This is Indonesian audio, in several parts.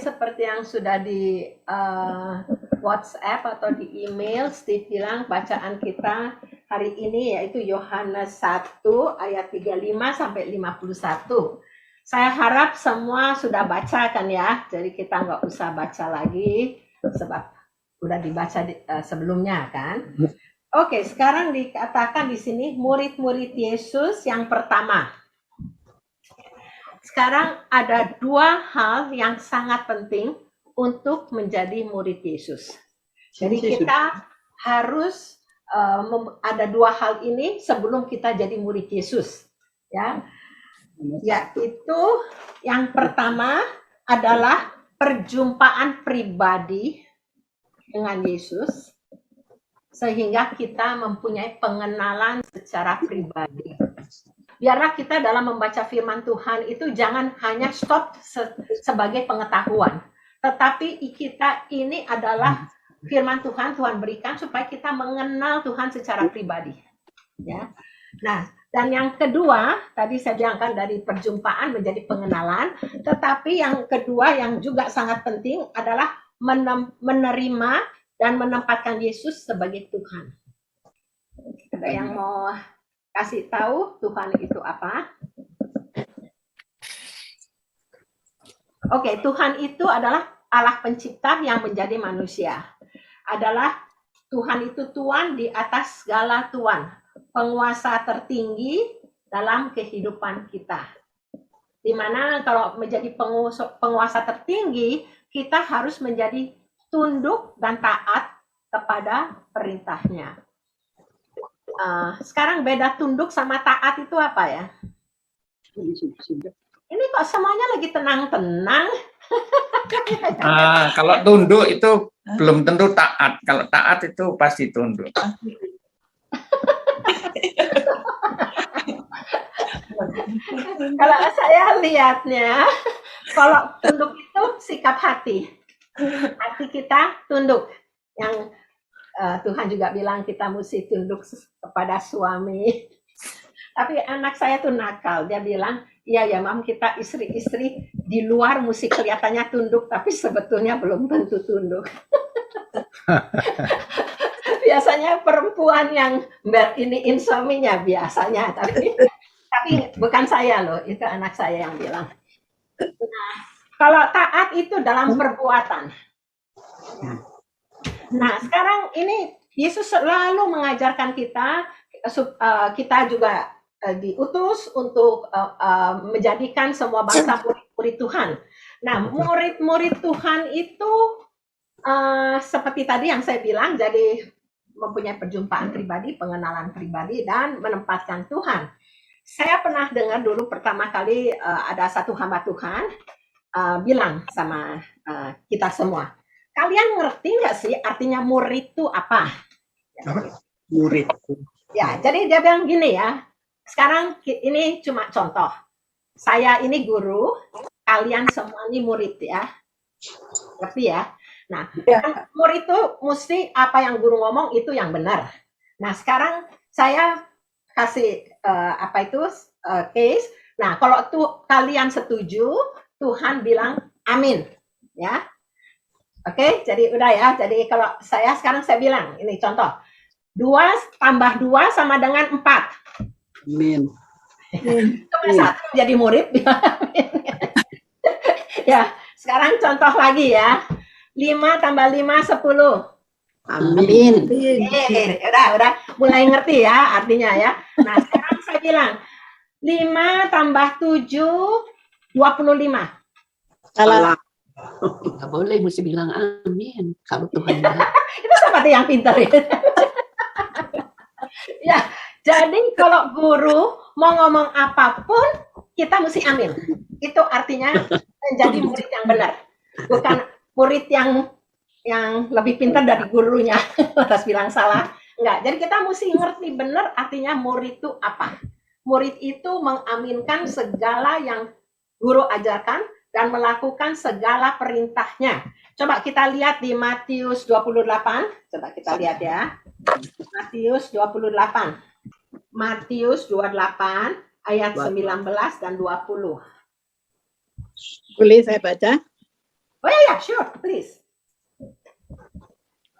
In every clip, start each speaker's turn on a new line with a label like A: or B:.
A: Seperti yang sudah di WhatsApp atau di email, Steve bilang bacaan kita hari ini yaitu Yohanes 1 ayat 35 sampai 51. Saya harap semua sudah baca kan ya, jadi kita nggak usah baca lagi sebab sudah dibaca sebelumnya kan. Oke, sekarang dikatakan di sini murid-murid Yesus yang pertama. Sekarang ada dua hal yang sangat penting untuk menjadi murid Yesus. Jadi kita harus ada dua hal ini sebelum kita jadi murid Yesus. Ya, yaitu yang pertama adalah perjumpaan pribadi dengan Yesus, sehingga kita mempunyai pengenalan secara pribadi. Biarlah kita dalam membaca firman Tuhan itu jangan hanya stop sebagai pengetahuan, tetapi kita ini adalah firman Tuhan berikan supaya kita mengenal Tuhan secara pribadi. Ya. Nah, dan yang kedua, tadi saya bilangkan dari perjumpaan menjadi pengenalan, tetapi yang kedua yang juga sangat penting adalah menerima dan menempatkan Yesus sebagai Tuhan. Ada yang mau kasih tahu Tuhan itu apa? Oke, Tuhan itu adalah Allah pencipta yang menjadi manusia. Adalah Tuhan itu Tuhan di atas segala Tuhan, penguasa tertinggi dalam kehidupan kita. Dimana kalau menjadi penguasa tertinggi, kita harus menjadi tunduk dan taat kepada perintahnya. Sekarang beda tunduk sama taat itu apa ya? Ini kok semuanya lagi tenang-tenang.
B: Kalau tunduk itu belum tentu taat. Kalau taat itu pasti tunduk.
A: Kalau saya lihatnya, kalau tunduk itu sikap hati. Hati kita tunduk. Yang Tuhan juga bilang kita mesti tunduk kepada suami. Tapi anak saya tuh nakal. Dia bilang, iya ya mam, kita istri-istri di luar mesti kelihatannya tunduk, tapi sebetulnya belum tentu tunduk. Biasanya perempuan yang ini suaminya biasanya, tapi bukan saya loh, itu anak saya yang bilang. Nah, kalau taat itu dalam perbuatan. Nah, sekarang ini Yesus selalu mengajarkan kita juga diutus untuk menjadikan semua bangsa murid-murid Tuhan. Nah, murid-murid Tuhan itu seperti tadi yang saya bilang, jadi mempunyai perjumpaan pribadi, pengenalan pribadi, dan menempatkan Tuhan. Saya pernah dengar dulu pertama kali ada satu hamba Tuhan bilang sama kita semua, kalian ngerti nggak sih artinya murid itu apa?
B: Murid.
A: Ya, jadi dia bilang gini ya. Sekarang ini cuma contoh. Saya ini guru, kalian semua ini murid ya. Ngerti ya? Nah, kan murid itu mesti apa yang guru ngomong itu yang benar. Nah, sekarang saya kasih case. Nah, kalau kalian setuju, Tuhan bilang amin. Ya. Oke, jadi udah ya. Jadi kalau sekarang saya bilang, ini contoh. 2 tambah 2 sama dengan 4.
C: Amin.
A: Satu jadi murid. Ya, sekarang contoh lagi ya. 5 tambah 5, 10.
C: Amin.
A: Udah mulai ngerti ya artinya ya. Nah, sekarang saya bilang 5 tambah 7, 25.
C: Salah. Nggak boleh, mesti bilang amin. Kalau Tuhan
A: itu seperti yang pintar ya. Ya, jadi kalau guru mau ngomong apapun, kita mesti amin. Itu artinya menjadi murid yang benar. Bukan murid yang lebih pintar dari gurunya. Terus bilang salah. Enggak, jadi kita mesti ngerti benar artinya murid itu apa. Murid itu mengaminkan segala yang guru ajarkan dan melakukan segala perintahnya. Coba kita lihat di Matius 28. Coba kita lihat ya. Matius 28. Matius 28 ayat 19 dan 20.
C: Boleh saya baca?
A: Boleh. sure, please.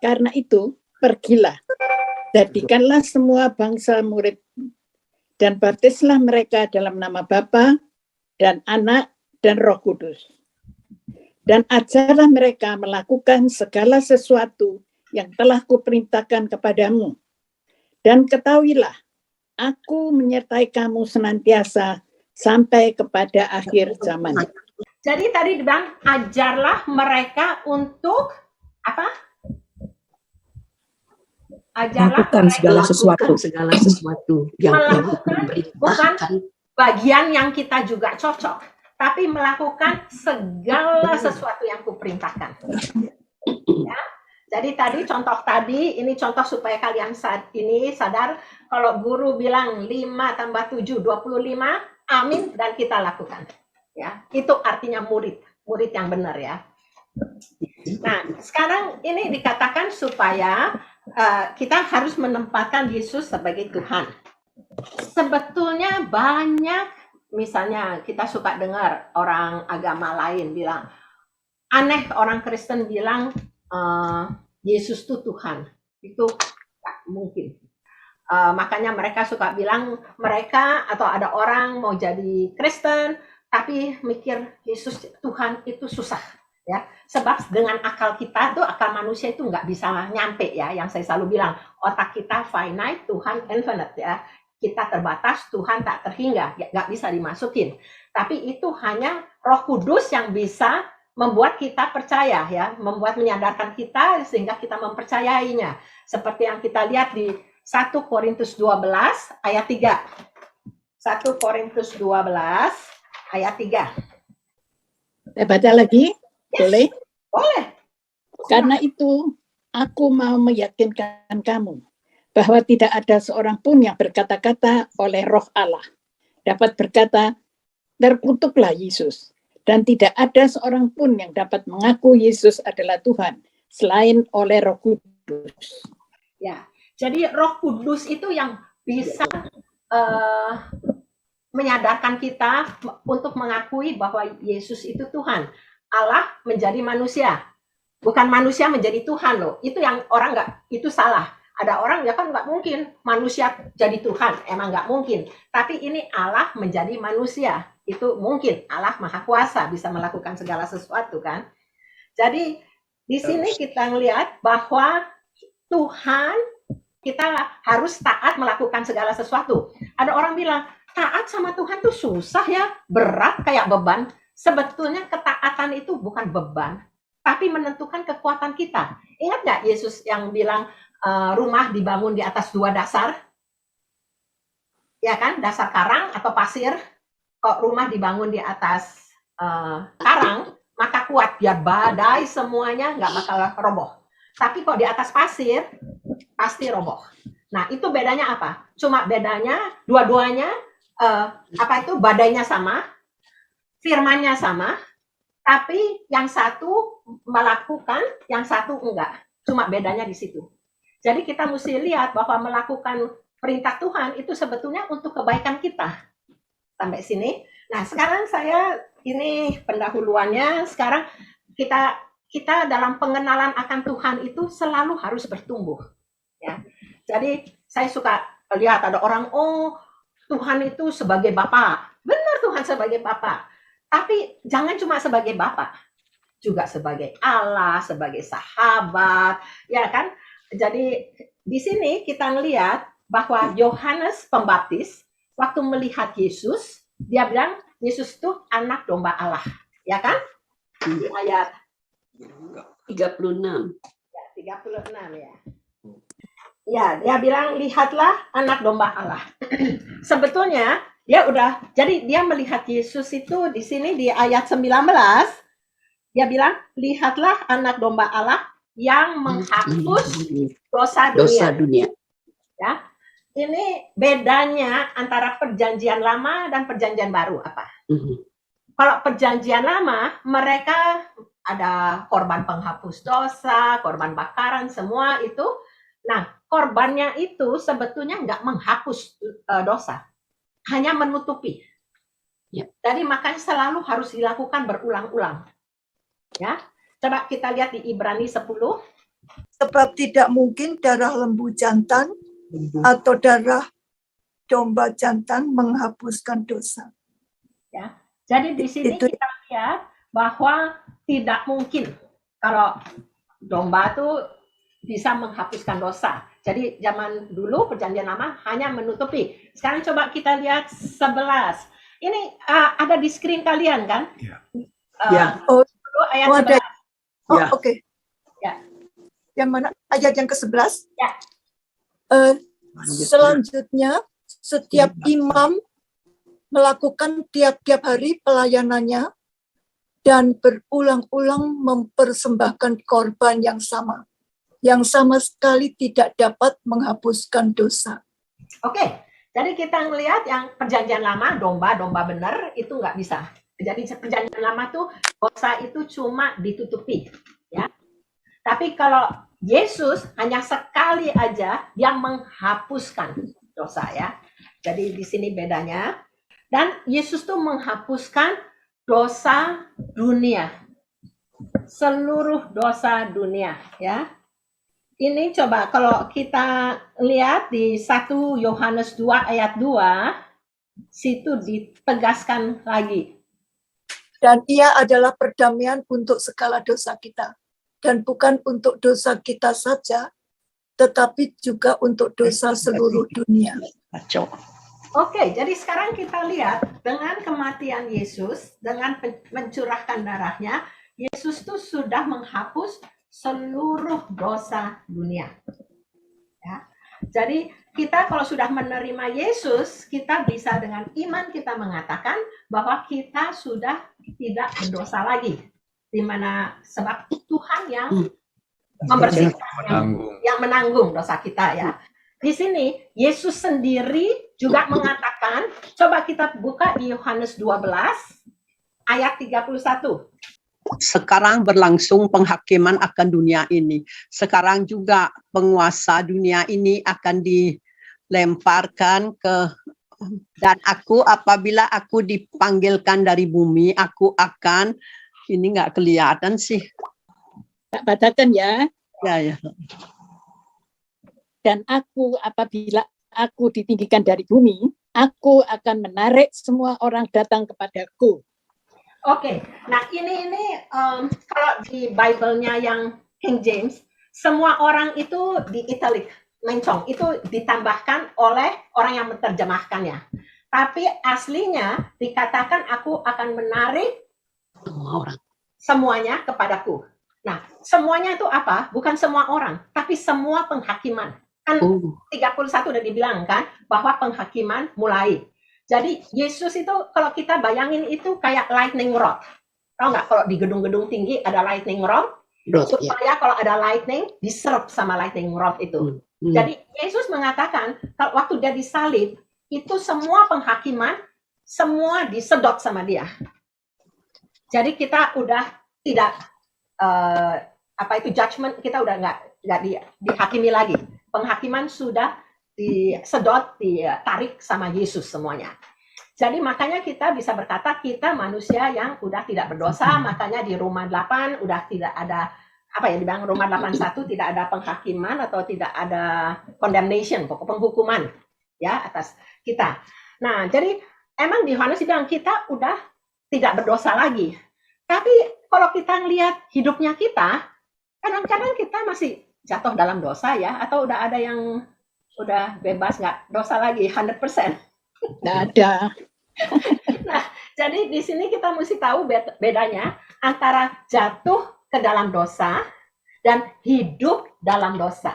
D: Karena itu, pergilah, jadikanlah semua bangsa murid, dan baptislah mereka dalam nama Bapa dan Anak dan Roh Kudus. Dan ajarlah mereka melakukan segala sesuatu yang telah kuperintahkan kepadamu. Dan ketahuilah, aku menyertai kamu senantiasa sampai kepada akhir zaman.
A: Jadi tadi dibilang, ajarlah mereka untuk apa? Ajarlah
E: Lakukan segala sesuatu.
C: Segala sesuatu yang telah
A: bukan
C: diperintahkan.
A: bagian yang kita juga cocok, tapi melakukan segala sesuatu yang kuperintahkan. Ya. Jadi tadi contoh tadi, ini contoh supaya kalian ini sadar, kalau guru bilang 5 tambah 7, 25, amin, dan kita lakukan. Ya, itu artinya murid yang benar ya. Nah, sekarang ini dikatakan supaya kita harus menempatkan Yesus sebagai Tuhan. Sebetulnya banyak, misalnya kita suka dengar orang agama lain bilang, aneh orang Kristen bilang Yesus itu Tuhan. Itu nggak mungkin. Makanya mereka suka bilang mereka atau ada orang mau jadi Kristen tapi mikir Yesus Tuhan itu susah ya, sebab dengan akal kita tuh, akal manusia itu nggak bisa nyampe ya. Yang saya selalu bilang, otak kita finite, Tuhan infinite ya. Kita terbatas, Tuhan tak terhingga, ya, nggak bisa dimasukin. Tapi itu hanya Roh Kudus yang bisa membuat kita percaya ya, membuat menyadarkan kita sehingga kita mempercayainya. Seperti yang kita lihat di 1 Korintus 12 ayat 3. 1 Korintus 12 ayat 3.
D: Saya baca lagi, boleh?
A: Boleh.
D: Karena itu, aku mau meyakinkan kamu bahwa tidak ada seorang pun yang berkata-kata oleh Roh Allah dapat berkata, terkutuklah Yesus. Dan tidak ada seorang pun yang dapat mengaku Yesus adalah Tuhan selain oleh Roh Kudus.
A: Ya, jadi Roh Kudus itu yang bisa menyadarkan kita untuk mengakui bahwa Yesus itu Tuhan. Allah menjadi manusia, bukan manusia menjadi Tuhan loh. Itu yang orang nggak, itu salah. Ada orang ya kan nggak mungkin manusia jadi Tuhan, emang nggak mungkin. Tapi ini Allah menjadi manusia, itu mungkin. Allah Maha Kuasa bisa melakukan segala sesuatu kan. Jadi di sini kita melihat bahwa Tuhan, kita harus taat melakukan segala sesuatu. Ada orang bilang taat sama Tuhan tuh susah ya, berat kayak beban. Sebetulnya ketaatan itu bukan beban, tapi menentukan kekuatan kita. Ingat nggak Yesus yang bilang rumah dibangun di atas 2 dasar? Ya kan, dasar karang atau pasir. Kok rumah dibangun di atas karang, maka kuat, biar badai semuanya nggak bakal roboh. Tapi kok di atas pasir, pasti roboh. Nah, itu bedanya apa? Cuma bedanya, dua-duanya, badainya sama, firmannya sama, tapi yang satu melakukan, yang satu enggak. Cuma bedanya di situ. Jadi kita mesti lihat bahwa melakukan perintah Tuhan itu sebetulnya untuk kebaikan kita. Sampai sini. Nah, sekarang saya ini pendahuluannya. Sekarang kita dalam pengenalan akan Tuhan itu selalu harus bertumbuh. Ya. Jadi saya suka lihat ada orang, oh Tuhan itu sebagai Bapa. Benar Tuhan sebagai Bapa. Tapi jangan cuma sebagai Bapa, juga sebagai Allah, sebagai sahabat, ya kan? Jadi di sini kita melihat bahwa Yohanes Pembaptis waktu melihat Yesus, dia bilang Yesus itu anak domba Allah, ya kan? Di ayat
C: 36.
A: Ya, 36 ya. Ya, dia bilang lihatlah anak domba Allah. Sebetulnya dia melihat Yesus itu di sini di ayat 19, dia bilang lihatlah anak domba Allah yang menghapus dosa dunia. Ya. Ini bedanya antara perjanjian lama dan perjanjian baru apa? Kalau perjanjian lama, mereka ada korban penghapus dosa, korban bakaran, semua itu. Nah, korbannya itu sebetulnya nggak menghapus dosa, hanya menutupi. Ya. Jadi makanya selalu harus dilakukan berulang-ulang. Ya. Coba kita lihat di Ibrani 10.
E: Sebab tidak mungkin darah lembu jantan atau darah domba jantan menghapuskan dosa.
A: Ya. Jadi di sini
E: Itu-
A: kita lihat bahwa tidak mungkin kalau domba itu bisa menghapuskan dosa. Jadi zaman dulu perjanjian lama hanya menutupi. Sekarang coba kita lihat 11. Ini ada di screen kalian kan?
B: Ya.
C: Ya.
A: 10 ayat
E: Oh, ada.
A: 11.
E: Oh,
C: Ya.
E: oke.
A: Ya.
E: Yang mana? Ayat yang ke-11?
A: Ya.
E: Selanjutnya, setiap imam melakukan tiap-tiap hari pelayanannya dan berulang-ulang mempersembahkan korban yang sama sekali tidak dapat menghapuskan dosa.
A: Oke, jadi kita ngelihat yang perjanjian lama, domba benar itu nggak bisa. Jadi perjanjian lama tuh dosa itu cuma ditutupi, ya. Tapi kalau Yesus hanya sekali aja yang menghapuskan dosa, ya. Jadi di sini bedanya. Dan Yesus tuh menghapuskan dosa dunia, seluruh dosa dunia, ya. Ini coba kalau kita lihat di 1 Yohanes 2 ayat 2, situ ditegaskan lagi.
E: Dan ia adalah perdamaian untuk segala dosa kita. Dan bukan untuk dosa kita saja, tetapi juga untuk dosa seluruh dunia.
C: Kacau.
A: Oke, jadi sekarang kita lihat dengan kematian Yesus, dengan mencurahkan darahnya, Yesus tuh sudah menghapus seluruh dosa dunia. Ya. Jadi kita kalau sudah menerima Yesus, kita bisa dengan iman kita mengatakan bahwa kita sudah tidak berdosa lagi. Di mana sebab Tuhan yang membersihkan, yang menanggung dosa kita, ya. Di sini Yesus sendiri juga mengatakan, coba kita buka di Yohanes 12 ayat 31.
C: Sekarang berlangsung penghakiman akan dunia ini. Sekarang juga penguasa dunia ini akan dilemparkan dan apabila aku dipanggilkan dari bumi, aku akan, ini nggak kelihatan sih.
D: Tak bacakan ya.
C: Ya.
D: Dan apabila aku ditinggikan dari bumi, aku akan menarik semua orang datang kepadaku.
A: Oke, nah ini kalau di Bible-nya yang King James, semua orang itu di italic, mencong, itu ditambahkan oleh orang yang menerjemahkannya. Tapi aslinya dikatakan aku akan menarik
C: Semua orang.
A: semuanya kepadaku. Nah, semuanya itu apa? Bukan semua orang, tapi semua penghakiman. Kan 31 udah dibilang kan, bahwa penghakiman mulai. Jadi Yesus itu kalau kita bayangin itu kayak lightning rod. Tahu nggak kalau di gedung-gedung tinggi ada lightning rod? Supaya kalau ada lightning diserap sama lightning rod itu. Jadi Yesus mengatakan kalau waktu dia disalib itu semua penghakiman semua disedot sama dia. Jadi kita udah tidak judgment, kita udah nggak dihakimi lagi. Penghakiman sudah disedot, ditarik sama Yesus semuanya. Jadi makanya kita bisa berkata kita manusia yang udah tidak berdosa, makanya di Roma 8 udah tidak ada dibilang Roma 81 tidak ada penghakiman atau tidak ada condemnation, penghukuman ya atas kita. Nah, jadi emang di Yohanes bilang kita udah tidak berdosa lagi. Tapi kalau kita ngelihat hidupnya kita, kadang-kadang kita masih jatuh dalam dosa ya, atau udah ada yang udah bebas nggak dosa lagi 100%.
D: Nggak ada.
A: Nah, jadi di sini kita mesti tahu bedanya antara jatuh ke dalam dosa dan hidup dalam dosa.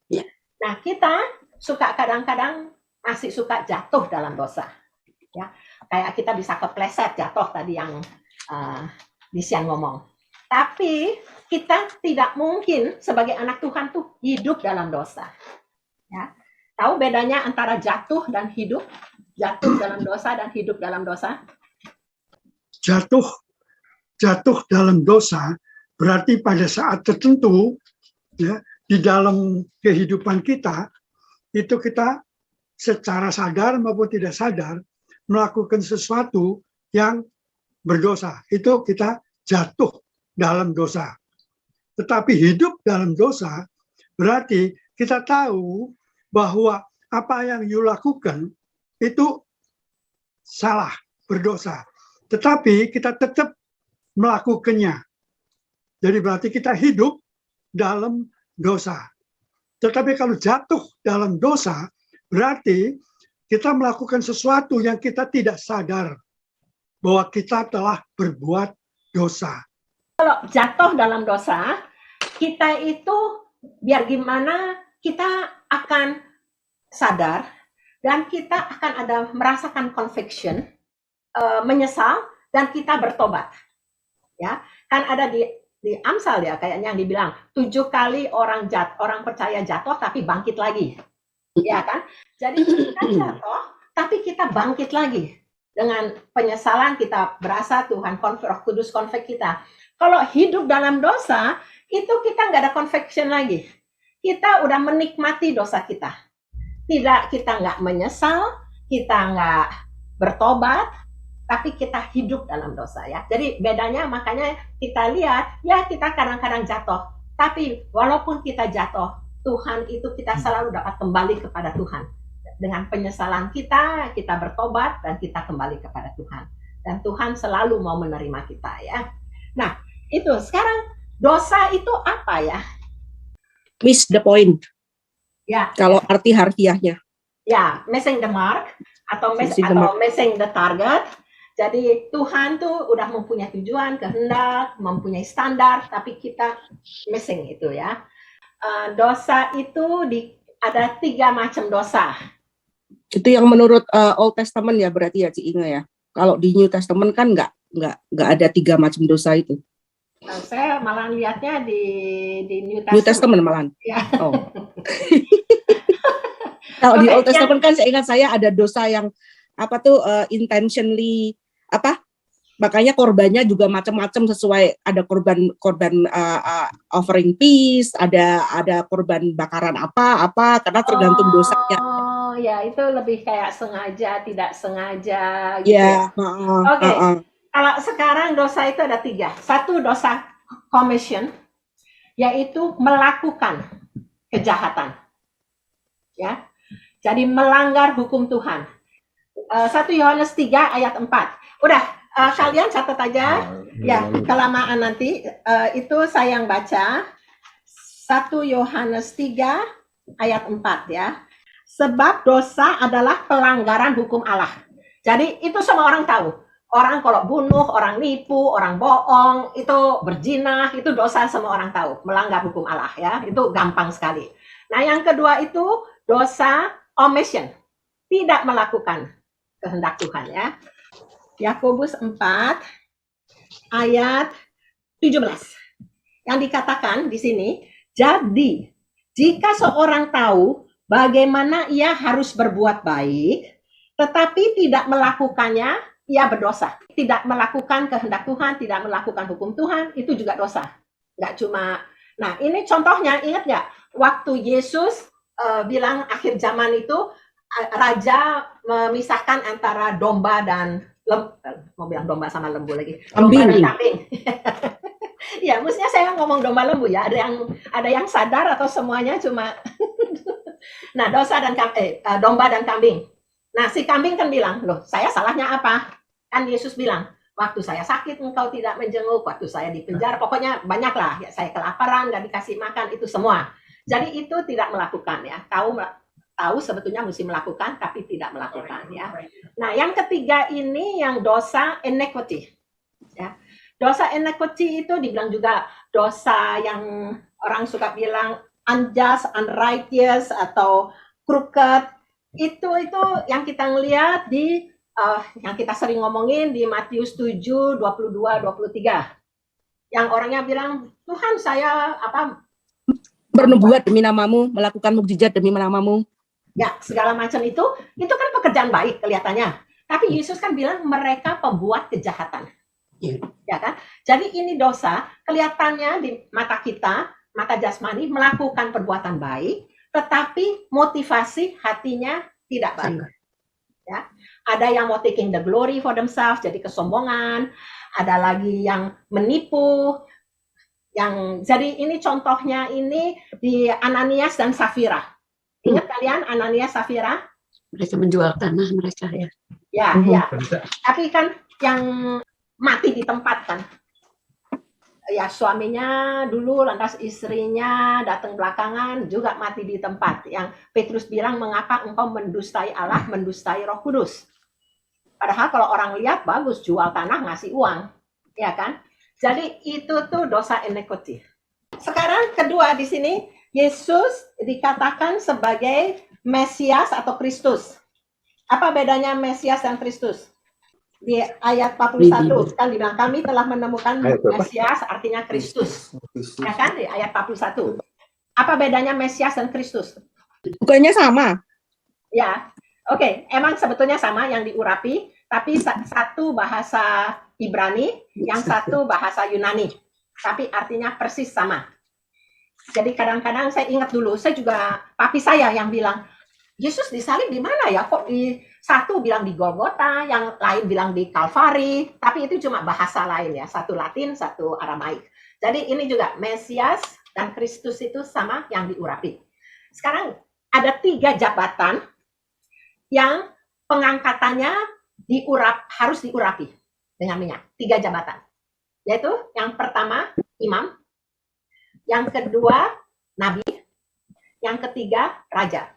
C: Yeah.
A: Nah, kita suka kadang-kadang masih suka jatuh dalam dosa. Ya, kayak kita bisa kepleset jatuh tadi yang Disian ngomong. Tapi kita tidak mungkin sebagai anak Tuhan tuh hidup dalam dosa. Ya. Tahu bedanya antara jatuh dan hidup? Jatuh dalam dosa dan hidup dalam dosa?
F: Jatuh dalam dosa berarti pada saat tertentu ya, di dalam kehidupan kita itu kita secara sadar maupun tidak sadar melakukan sesuatu yang berdosa. Itu kita jatuh dalam dosa. Tetapi hidup dalam dosa berarti kita tahu bahwa apa yang you lakukan itu salah, berdosa. Tetapi kita tetap melakukannya. Jadi berarti kita hidup dalam dosa. Tetapi kalau jatuh dalam dosa, berarti kita melakukan sesuatu yang kita tidak sadar bahwa kita telah berbuat dosa.
A: Kalau jatuh dalam dosa, kita itu biar gimana kita akan sadar dan kita akan ada merasakan conviction, menyesal dan kita bertobat. Ya, kan ada di Amsal ya kayaknya yang dibilang 7 kali orang percaya jatuh tapi bangkit lagi. Ya kan? Jadi kita jatuh tapi kita bangkit lagi. Dengan penyesalan kita berasa Tuhan Roh Kudus konvik kita. Kalau hidup dalam dosa, itu kita nggak ada conviction lagi. Kita udah menikmati dosa kita. Kita nggak menyesal, kita nggak bertobat, tapi kita hidup dalam dosa ya. Jadi bedanya makanya kita lihat, ya kita kadang-kadang jatuh. Tapi walaupun kita jatuh, Tuhan itu kita selalu dapat kembali kepada Tuhan. Dengan penyesalan kita bertobat dan kita kembali kepada Tuhan. Dan Tuhan selalu mau menerima kita ya. Nah, itu sekarang dosa itu apa ya?
G: Miss the point.
A: Ya.
G: Kalau arti harfiahnya.
A: Ya, missing the mark atau missing the target. Jadi Tuhan tuh udah mempunyai tujuan, kehendak, mempunyai standar, tapi kita missing itu ya. Dosa itu ada 3 macam dosa.
G: Itu yang menurut Old Testament ya berarti ya Ci Inge ya. Kalau di New Testament kan nggak ada 3 macam dosa itu.
A: Saya malah lihatnya di New Testament.
G: New Testament malahan.
A: Ya.
G: Oh. Kalau di Old Testament kan saya ingat saya ada dosa yang intentionally makanya korbannya juga macam-macam sesuai, ada korban offering peace, ada korban bakaran apa karena tergantung dosanya.
A: Oh ya, itu lebih kayak sengaja tidak sengaja gitu.
G: Yeah.
A: Oke. Kalau sekarang dosa itu ada 3. Satu dosa commission, yaitu melakukan kejahatan. Ya. Jadi melanggar hukum Tuhan. 1 Yohanes 3 ayat 4. Udah, kalian catat aja. Ya, kelamaan nanti. Itu saya yang baca. 1 Yohanes 3 ayat 4 ya. Sebab dosa adalah pelanggaran hukum Allah. Jadi itu semua orang tahu. Orang kalau bunuh, orang nipu, orang bohong, itu berzina, itu dosa semua orang tahu. Melanggar hukum Allah ya. Itu gampang sekali. Nah, yang kedua itu dosa omission. Tidak melakukan kehendak Tuhan ya. Yakobus 4 ayat 17. Yang dikatakan di sini, jadi jika seorang tahu bagaimana ia harus berbuat baik, tetapi tidak melakukannya, ia berdosa. Tidak melakukan kehendak Tuhan, tidak melakukan hukum Tuhan, itu juga dosa. Nggak cuma, nah ini contohnya, ingat nggak? Waktu Yesus bilang akhir zaman itu, Raja memisahkan antara domba dan mau bilang domba sama lembu lagi. Domba dan kambing. Ya, mestinya saya ngomong domba lembu ya. Ada yang sadar atau semuanya cuma nah, domba dan kambing. Nah, si kambing kan bilang, "Loh, saya salahnya apa?" Kan Yesus bilang, "Waktu saya sakit engkau tidak menjenguk, waktu saya di penjara, pokoknya banyaklah ya, saya kelaparan, nggak dikasih makan, itu semua." Jadi itu tidak melakukan ya. Tahu sebetulnya mesti melakukan tapi tidak melakukan ya. Nah, yang ketiga ini yang dosa iniquity. Ya. Dosa iniquity itu dibilang juga dosa yang orang suka bilang unjust, unrighteous atau crooked. Itu yang kita ngelihat di yang kita sering ngomongin di Matius 7 22 23. Yang orangnya bilang, "Tuhan, saya
G: bernubuat demi namamu, melakukan mukjizat demi namamu."
A: Ya, segala macam itu kan pekerjaan baik kelihatannya. Tapi Yesus kan bilang mereka pembuat kejahatan. Ya kan? Jadi ini dosa, kelihatannya di mata kita, mata jasmani, melakukan perbuatan baik, tetapi motivasi hatinya tidak baik. Ya. Ada yang mau taking the glory for themselves, jadi kesombongan. Ada lagi yang menipu, Jadi ini contohnya ini di Ananias dan Safira. Ingat kalian Ananias Safira?
H: Mereka menjual tanah mereka ya.
A: Ya, ya. Tapi kan yang mati di tempat kan. Ya suaminya dulu, lantas istrinya datang belakangan juga mati di tempat. Yang Petrus bilang, mengapa engkau mendustai Allah, mendustai Roh Kudus? Padahal kalau orang lihat bagus, jual tanah ngasih uang, ya kan? Jadi itu tuh dosa iniquity. Sekarang kedua di sini, Yesus dikatakan sebagai Mesias atau Kristus. Apa bedanya Mesias dan Kristus? Di ayat 41 kan dibilang kami telah menemukan Mesias artinya Kristus. Ya kan di ayat 41. Apa bedanya Mesias dan Kristus?
G: Bukannya sama?
A: Ya. Oke, emang sebetulnya sama yang diurapi, tapi satu bahasa Ibrani, yang satu bahasa Yunani. Tapi artinya persis sama. Jadi kadang-kadang saya ingat dulu, saya juga papi saya yang bilang, Yesus disalib di mana ya? Kok di satu bilang di Golgota, yang lain bilang di Kalvari, tapi itu cuma bahasa lain ya, satu Latin, satu Aramaik. Jadi ini juga Mesias dan Kristus itu sama yang diurapi. Sekarang ada 3 jabatan yang pengangkatannya harus diurapi dengan minyak. 3 jabatan. Yaitu yang pertama imam, yang kedua nabi, yang ketiga raja.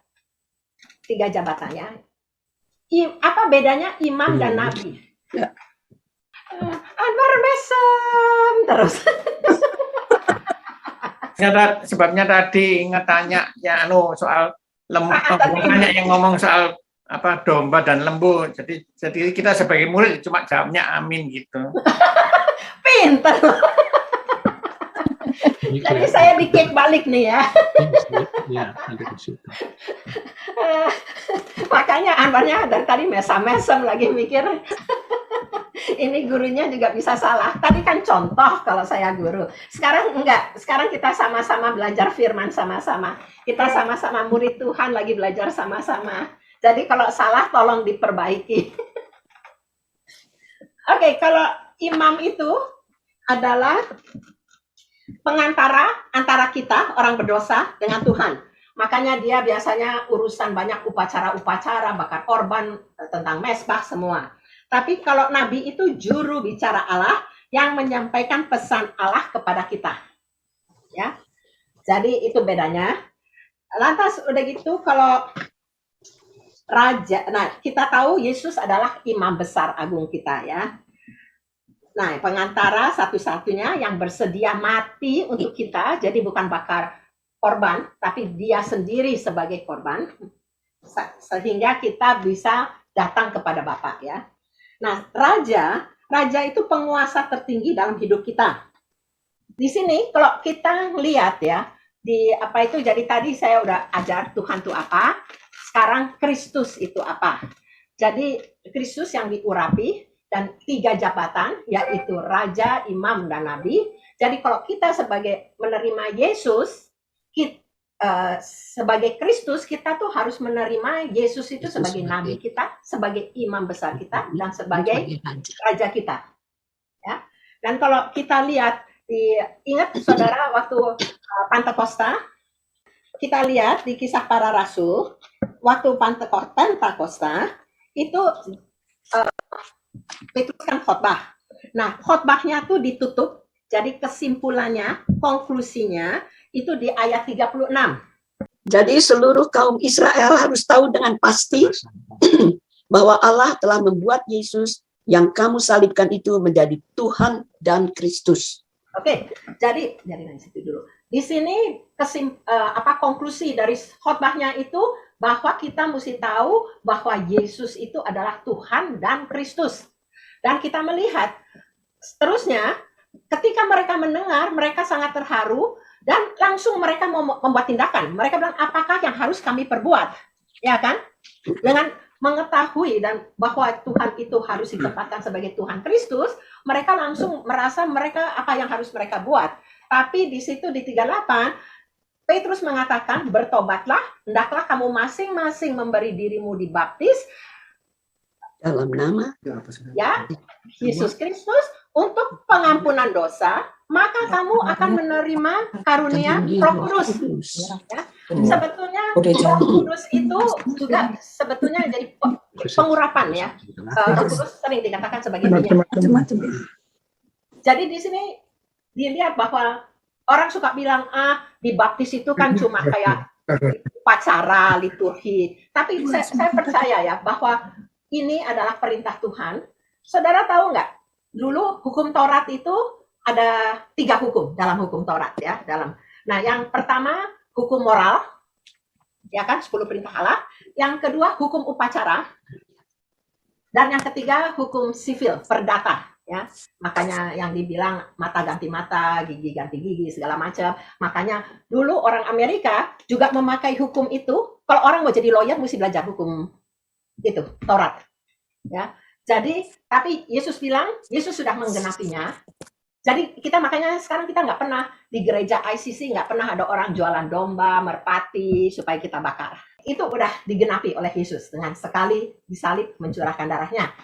A: 3 jabatannya. Apa bedanya imam dan nabi?
H: Ya.
A: Anwar mesem terus.
B: Sebabnya tadi ingat tanya ya soal lembu, banyak yang ngomong soal apa domba dan lembu. Jadi kita sebagai murid cuma jawabnya amin gitu.
A: Pinter. Jadi saya di-kick balik nih ya. Makanya Anwarnya dari tadi mesem-mesem lagi mikir. Ini gurunya juga bisa salah. Tadi kan contoh kalau saya guru. Sekarang enggak. Sekarang kita sama-sama belajar firman sama-sama. Kita sama-sama murid Tuhan lagi belajar sama-sama. Jadi kalau salah tolong diperbaiki. Oke, kalau imam itu adalah pengantara antara kita orang berdosa dengan Tuhan. Makanya dia biasanya urusan banyak upacara-upacara, bakar korban, tentang mesbah semua. Tapi kalau nabi itu juru bicara Allah yang menyampaikan pesan Allah kepada kita. Ya. Jadi itu bedanya. Lantas udah gitu kalau raja, nah kita tahu Yesus adalah imam besar agung kita ya. Nah, pengantara satu-satunya yang bersedia mati untuk kita, jadi bukan bakar korban, tapi dia sendiri sebagai korban, sehingga kita bisa datang kepada Bapa ya. Nah, raja itu penguasa tertinggi dalam hidup kita. Di sini kalau kita lihat ya, di apa itu, jadi tadi saya udah ajar Tuhan itu apa, sekarang Kristus itu apa. Jadi Kristus yang diurapi, dan 3 jabatan, yaitu raja, imam, dan nabi. Jadi kalau kita sebagai menerima Yesus, sebagai Kristus, kita tuh harus menerima Yesus itu sebagai nabi kita, sebagai imam besar kita, dan sebagai raja kita. Ya. Dan kalau kita lihat, ingat saudara waktu Pentakosta, kita lihat di Kisah Para Rasul, waktu Pentakosta, itu Petrus kan khotbah. Nah, khotbahnya tuh ditutup. Jadi kesimpulannya, konklusinya itu di ayat 36.
H: Jadi seluruh kaum Israel harus tahu dengan pasti bahwa Allah telah membuat Yesus yang kamu salibkan itu menjadi Tuhan dan Kristus.
A: Oke, jadi dari situ dulu. Di sini konklusi dari khotbahnya itu bahwa kita mesti tahu bahwa Yesus itu adalah Tuhan dan Kristus. Dan kita melihat seterusnya ketika mereka mendengar, mereka sangat terharu dan langsung mereka mau membuat tindakan. Mereka bilang, apakah yang harus kami perbuat? Ya kan? Dengan mengetahui dan bahwa Tuhan itu harus ditempatkan sebagai Tuhan Kristus, mereka langsung merasa mereka apa yang harus mereka buat. Tapi di situ di 38 Petrus mengatakan, bertobatlah, hendaklah kamu masing-masing memberi dirimu dibaptis
H: dalam nama
A: ya Yesus Kristus untuk pengampunan dosa, maka kamu akan menerima karunia Roh Kudus. Ya. Sebetulnya Roh Kudus itu juga sebetulnya jadi pengurapan ya. Roh Kudus sering dikatakan sebagai minyak. Jadi di sini dilihat bahwa orang suka bilang dibaptis itu kan cuma kayak upacara, liturgi. Tapi saya percaya ya bahwa ini adalah perintah Tuhan. Saudara tahu nggak? Dulu hukum Taurat itu ada 3 hukum dalam hukum Taurat ya. Nah, yang pertama hukum moral, ya kan 10 perintah Allah. Yang kedua hukum upacara, dan yang ketiga hukum sivil, perdata. Ya, makanya yang dibilang mata ganti mata, gigi ganti gigi, segala macam. Makanya dulu orang Amerika juga memakai hukum itu. Kalau orang mau jadi lawyer mesti belajar hukum itu Taurat. Ya, jadi tapi Yesus bilang Yesus sudah menggenapinya. Jadi kita makanya sekarang kita nggak pernah di gereja ICC nggak pernah ada orang jualan domba, merpati supaya kita bakar. Itu udah digenapi oleh Yesus dengan sekali disalib mencurahkan darahnya.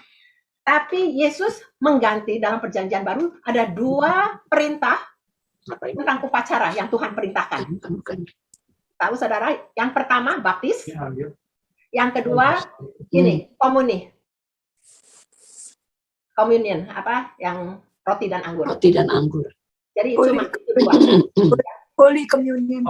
A: Tapi Yesus mengganti dalam perjanjian baru ada 2 perintah tentang upacara yang Tuhan perintahkan. Tahu saudara? Yang pertama baptis, yang kedua ini communion apa yang roti dan anggur. Jadi cuma itu 2.
E: Holy Communion.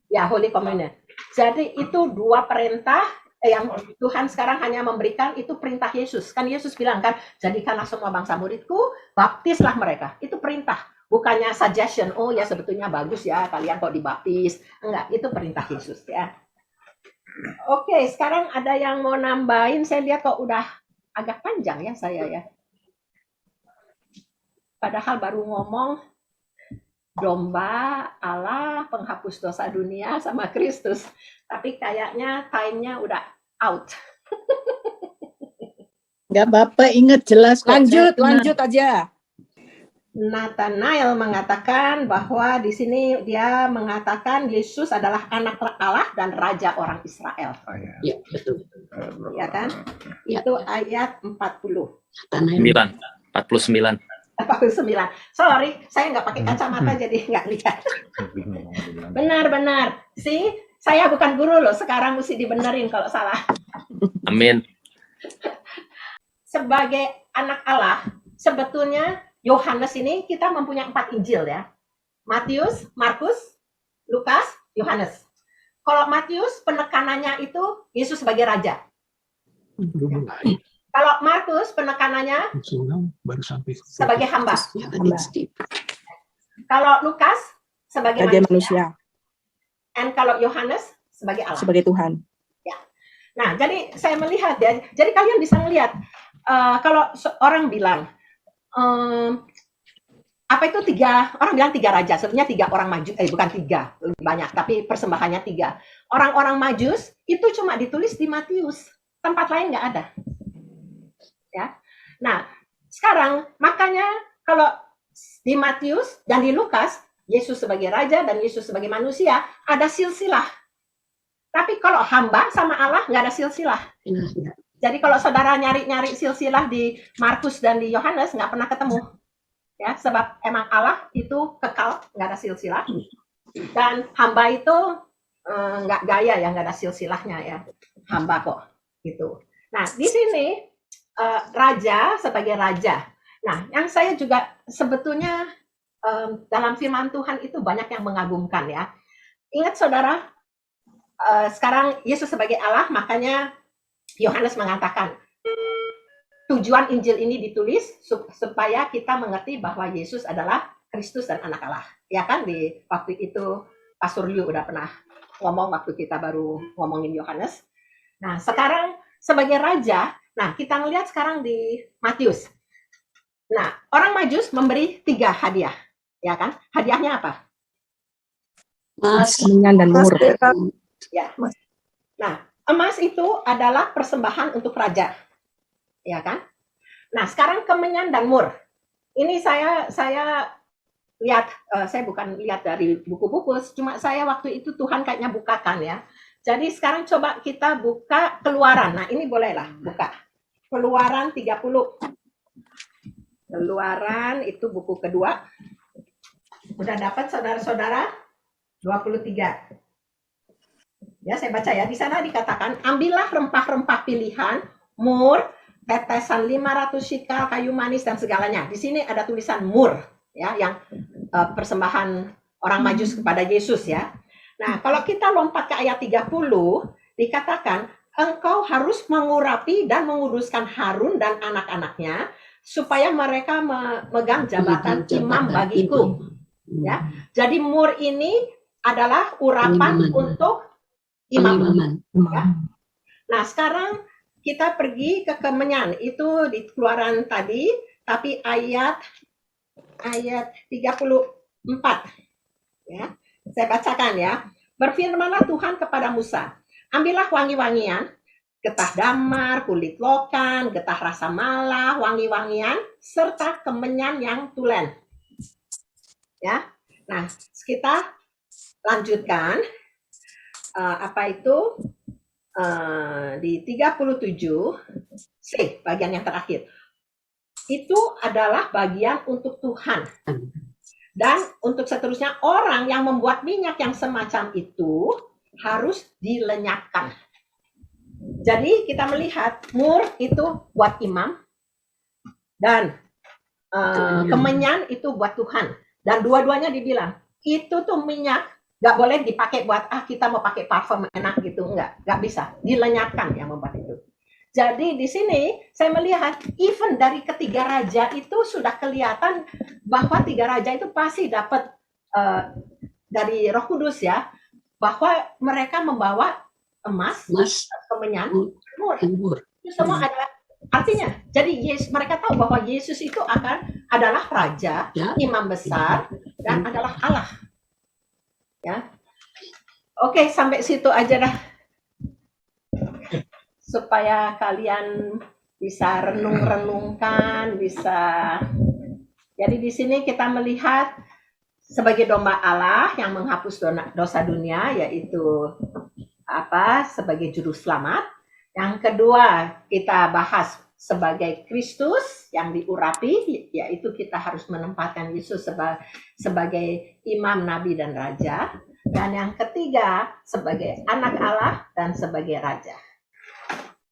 A: Ya, Holy Communion. Jadi itu 2 perintah yang Tuhan sekarang hanya memberikan, itu perintah Yesus. Kan Yesus bilang kan, jadikanlah semua bangsa muridku, baptislah mereka. Itu perintah, bukannya suggestion. Oh ya sebetulnya bagus ya kalian kok dibaptis. Enggak, itu perintah Yesus ya. Oke, sekarang ada yang mau nambahin. Saya lihat kok udah agak panjang ya saya ya. Padahal baru ngomong domba, Allah, penghapus dosa dunia, sama Kristus. Tapi kayaknya time-nya udah out.
D: Nggak apa-apa, ingat jelas.
G: Lanjut aja.
A: Nathanael mengatakan bahwa di sini dia mengatakan Yesus adalah anak Allah dan raja orang Israel.
H: Ya, betul.
A: Ya kan? Itu ayat 49.
I: 49.
A: Sorry, saya nggak pakai kacamata jadi nggak lihat. Benar. Saya bukan guru loh. Sekarang mesti dibenerin kalau salah.
I: Amin.
A: Sebagai anak Allah, sebetulnya Yohanes ini kita mempunyai 4 Injil ya. Matius, Markus, Lukas, Yohanes. Kalau Matius penekanannya itu Yesus sebagai raja. Kalau Markus penekanannya sebagai hamba. Kalau Lukas sebagai manusia. Dan kalau Yohanes sebagai Allah.
G: Sebagai Tuhan.
A: Ya. Nah, jadi saya melihat ya. Jadi kalian bisa melihat kalau orang bilang apa itu 3 orang bilang 3 raja. Sebenarnya 3 orang maju. Bukan 3, lebih banyak. Tapi persembahannya 3. Orang-orang Majus itu cuma ditulis di Matius. Tempat lain nggak ada. Ya. Nah, sekarang makanya kalau di Matius dan di Lukas, Yesus sebagai raja dan Yesus sebagai manusia ada silsilah. Tapi kalau hamba sama Allah nggak ada silsilah. Jadi kalau saudara nyari-nyari silsilah di Markus dan di Yohanes nggak pernah ketemu. Ya, sebab emang Allah itu kekal, nggak ada silsilah. Dan hamba itu nggak gaya ya, nggak ada silsilahnya ya. Hamba kok gitu. Nah, di sini raja sebagai raja. Nah, yang saya juga sebetulnya dalam firman Tuhan itu banyak yang mengagumkan ya. Ingat saudara, sekarang Yesus sebagai Allah, makanya Yohanes mengatakan tujuan Injil ini ditulis supaya kita mengerti bahwa Yesus adalah Kristus dan anak Allah. Ya kan, di waktu itu Pastor Liu udah pernah ngomong waktu kita baru ngomongin Yohanes. Nah, sekarang sebagai raja, nah kita melihat sekarang di Matius. Nah, orang Majus memberi 3 hadiah, ya kan? Hadiahnya apa?
G: Kemenyan dan mur.
A: Ya. Nah, emas itu adalah persembahan untuk raja, ya kan? Nah, sekarang kemenyan dan mur. Ini saya lihat, saya bukan lihat dari buku-buku, cuma saya waktu itu Tuhan kayaknya bukakan ya. Jadi sekarang coba kita buka Keluaran. Nah, ini bolehlah buka. Keluaran 30. Keluaran itu buku kedua. Udah dapat saudara-saudara? 23. Ya, saya baca ya. Di sana dikatakan, ambillah rempah-rempah pilihan, mur, tetesan 500 shikal, kayu manis, dan segalanya. Di sini ada tulisan mur, ya, yang persembahan orang Majus kepada Yesus, ya. Nah, kalau kita lompat ke ayat 30, dikatakan, engkau harus mengurapi dan menguduskan Harun dan anak-anaknya, supaya mereka memegang jabatan imam bagiku. Ya, jadi mur ini adalah urapan untuk imam. Ya. Nah, sekarang kita pergi ke kemenyan, itu di Keluaran tadi, tapi ayat 34. Ya, saya bacakan ya. Berfirmanlah Tuhan kepada Musa, ambillah wangi-wangian, getah damar, kulit lokan, getah rasa malah, wangi-wangian, serta kemenyan yang tulen. Ya, nah kita lanjutkan di 37C, bagian yang terakhir. Itu adalah bagian untuk Tuhan. Dan untuk seterusnya, orang yang membuat minyak yang semacam itu harus dilenyapkan. Jadi kita melihat mur itu buat imam, dan kemenyan itu buat Tuhan. Dan dua-duanya dibilang, itu tuh minyak nggak boleh dipakai buat kita mau pakai parfum enak gitu, nggak bisa, dilenyapkan yang membuat itu. Jadi di sini saya melihat even dari ketiga raja itu sudah kelihatan bahwa tiga raja itu pasti dapat dari Roh Kudus, ya, bahwa mereka membawa emas, kemenyan, mur. Itu semua adalah artinya. Jadi mereka tahu bahwa Yesus itu adalah raja, imam besar, dan adalah Allah. Ya, oke, sampai situ aja dah, supaya kalian bisa renung-renungkan, bisa. Jadi di sini kita melihat sebagai domba Allah yang menghapus dosa dunia, yaitu sebagai juru selamat. Yang kedua kita bahas sebagai Kristus yang diurapi, yaitu kita harus menempatkan Yesus sebagai imam, nabi, dan raja. Dan yang ketiga sebagai anak Allah dan sebagai raja.